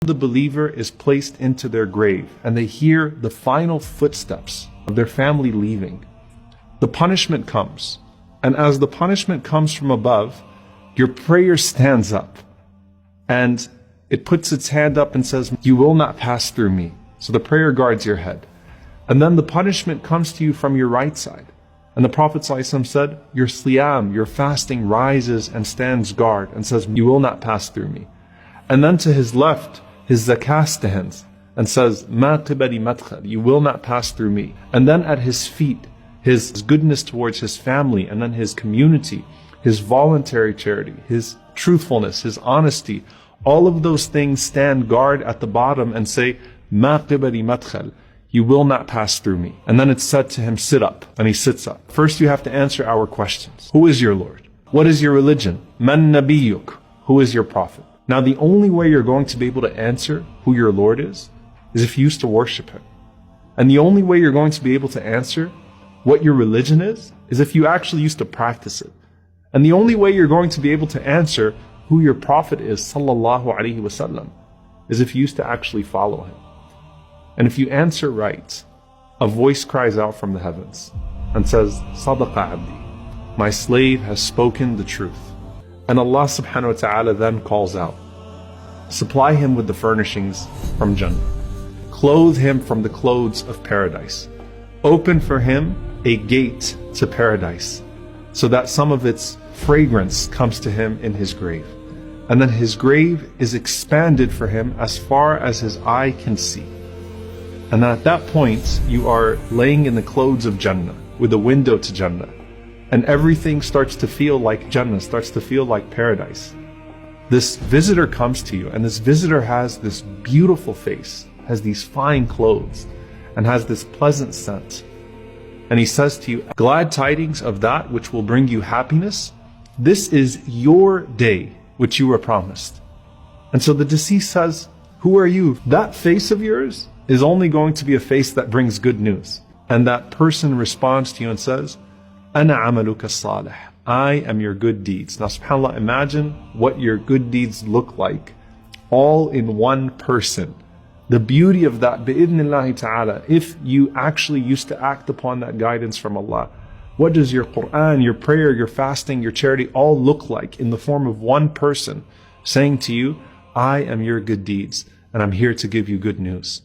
The believer is placed into their grave and they hear the final footsteps of their family leaving. The punishment comes, and as the punishment comes from above, your prayer stands up and it puts its hand up and says, "You will not pass through me." So the prayer guards your head. And then the punishment comes to you from your right side. And the Prophet ﷺ said, your siyam, your fasting rises and stands guard and says, "You will not pass through me." And then to his left, his zakah stands and says, "Ma qibali madkhal," you will not pass through me. And then at his feet, his goodness towards his family and then his community, his voluntary charity, his truthfulness, his honesty, all of those things stand guard at the bottom and say, "Ma qibali madkhal," you will not pass through me. And then it's said to him, "Sit up," and he sits up. First you have to answer our questions. Who is your Lord? What is your religion? Man nabiyyuk? Who is your prophet? Now the only way you're going to be able to answer who your Lord is if you used to worship Him. And the only way you're going to be able to answer what your religion is if you actually used to practice it. And the only way you're going to be able to answer who your prophet is, sallallahu alaihi wasallam, is if you used to actually follow him. And if you answer right, a voice cries out from the heavens and says, "Sadaqa abdi," my slave has spoken the truth. And Allah subhanahu wa ta'ala then calls out, supply him with the furnishings from Jannah, clothe him from the clothes of paradise, open for him a gate to paradise, so that some of its fragrance comes to him in his grave. And then his grave is expanded for him as far as his eye can see. And then at that point, you are laying in the clothes of Jannah, with a window to Jannah. And everything starts to feel like Jannah, starts to feel like paradise. This visitor comes to you, and this visitor has this beautiful face, has these fine clothes, and has this pleasant scent. And he says to you, glad tidings of that which will bring you happiness. This is your day, which you were promised. And so the deceased says, who are you? That face of yours is only going to be a face that brings good news. And that person responds to you and says, Ana amaluka salih. I am your good deeds. Now subhanAllah, imagine what your good deeds look like, all in one person. The beauty of that, bi'idhnillahi ta'ala, if you actually used to act upon that guidance from Allah. What does your Quran, your prayer, your fasting, your charity all look like in the form of one person saying to you, I am your good deeds and I'm here to give you good news.